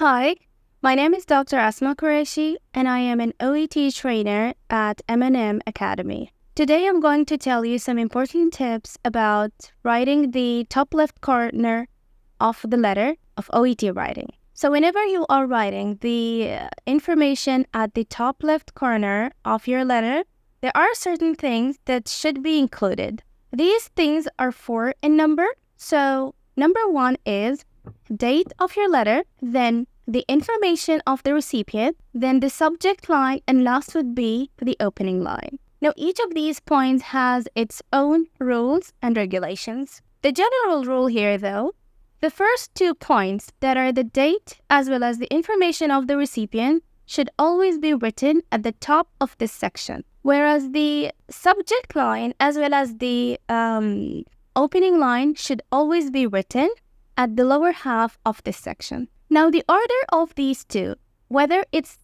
Hi, my name is Dr. Asma Qureshi, and I am an OET trainer at M&M Academy. Today I'm going to tell you some important tips about writing the top left corner of the letter of OET writing. So whenever you are writing the information at the top left corner of your letter, there are certain things that should be included. These things are 4 in number. So number 1 is date of your letter, then the information of the recipient, then the subject line, and last would be the opening line. Now, each of these points has its own rules and regulations. The general rule here, though, the first 2 points that are the date as well as the information of the recipient should always be written at the top of this section, whereas the subject line as well as the opening line should always be written at the lower half of this section. Now, the order of these 2, whether it's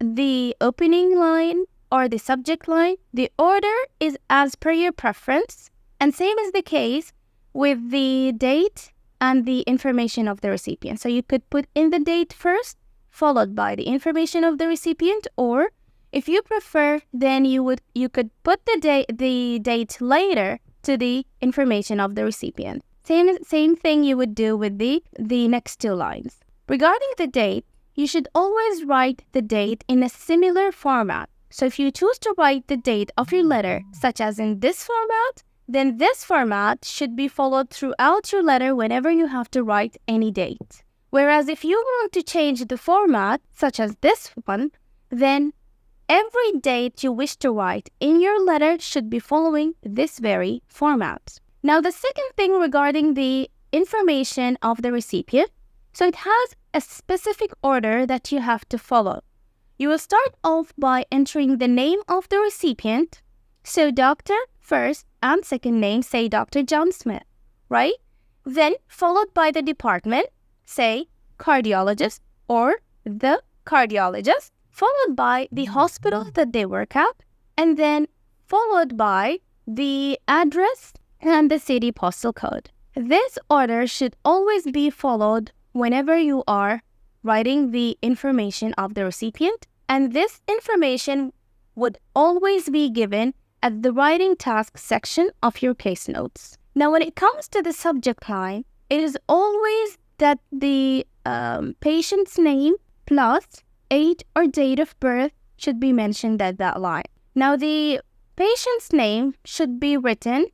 the opening line or the subject line, the order is as per your preference, and same is the case with the date and the information of the recipient. So you could put in the date first, followed by the information of the recipient, or if you prefer, then you could put the date later to the information of the recipient. Same thing you would do with the next 2 lines. Regarding the date, you should always write the date in a similar format. So if you choose to write the date of your letter, such as in this format, then this format should be followed throughout your letter whenever you have to write any date. Whereas if you want to change the format, such as this one, then every date you wish to write in your letter should be following this very format. Now, the second thing regarding the information of the recipient, so it has a specific order that you have to follow. You will start off by entering the name of the recipient. So doctor first and second name, say Dr. John Smith, right? Then followed by the department, say cardiologist or the cardiologist, followed by the hospital that they work at, and then followed by the address and the city postal code. This order should always be followed whenever you are writing the information of the recipient, and this information would always be given at the writing task section of your case notes. Now, when it comes to the subject line, it is always that the patient's name plus age or date of birth should be mentioned at that line. Now, the patient's name should be written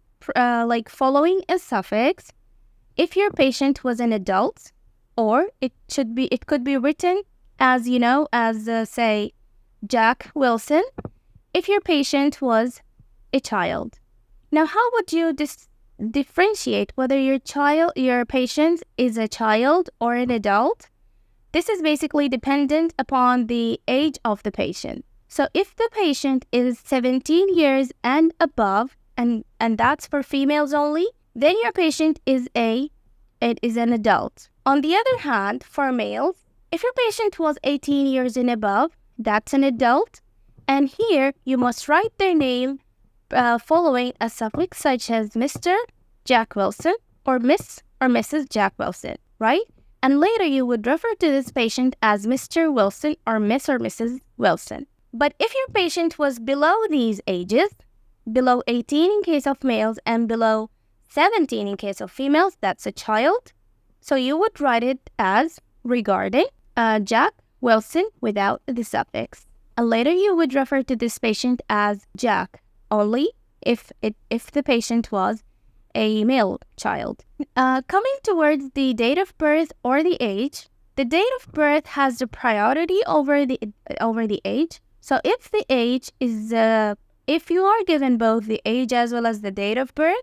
following a suffix if your patient was an adult, or it could be written as say Jack Wilson if your patient was a child. Now, how would you differentiate whether your patient is a child or an adult? This is basically dependent upon the age of the patient. So if the patient is 17 years and above, and that's for females only, then your patient is an adult. On the other hand, for males, if your patient was 18 years and above, that's an adult. And here, you must write their name following a suffix such as Mr. Jack Wilson or Miss or Mrs. Jack Wilson, right? And later, you would refer to this patient as Mr. Wilson or Miss or Mrs. Wilson. But if your patient was below these ages, below 18 in case of males and below 17 in case of females, that's a child. So you would write it as regarding Jack Wilson without the suffix. And later you would refer to this patient as Jack only if the patient was a male child. Coming towards the date of birth or the age, the date of birth has the priority over the age. So if the age is if you are given both the age as well as the date of birth,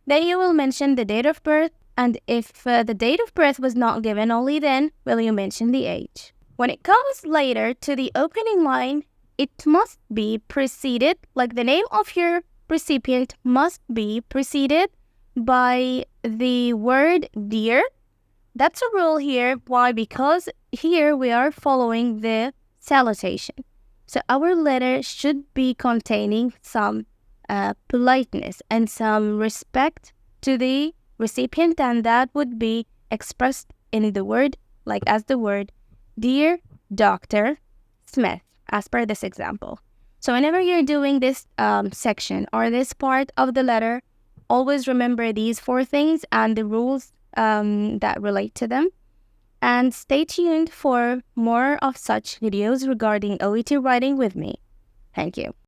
then you will mention the date of birth, and if the date of birth was not given, only then will you mention the age. When it comes later to the opening line, it must be preceded, like the name of your recipient must be preceded by the word dear. That's a rule here. Why? Because here we are following the salutation. So our letter should be containing some politeness and some respect to the recipient, and that would be expressed in the word, like as the word Dear Dr. Smith, as per this example. So whenever you're doing this section or this part of the letter, always remember these 4 things and the rules that relate to them. And stay tuned for more of such videos regarding OET writing with me. Thank you.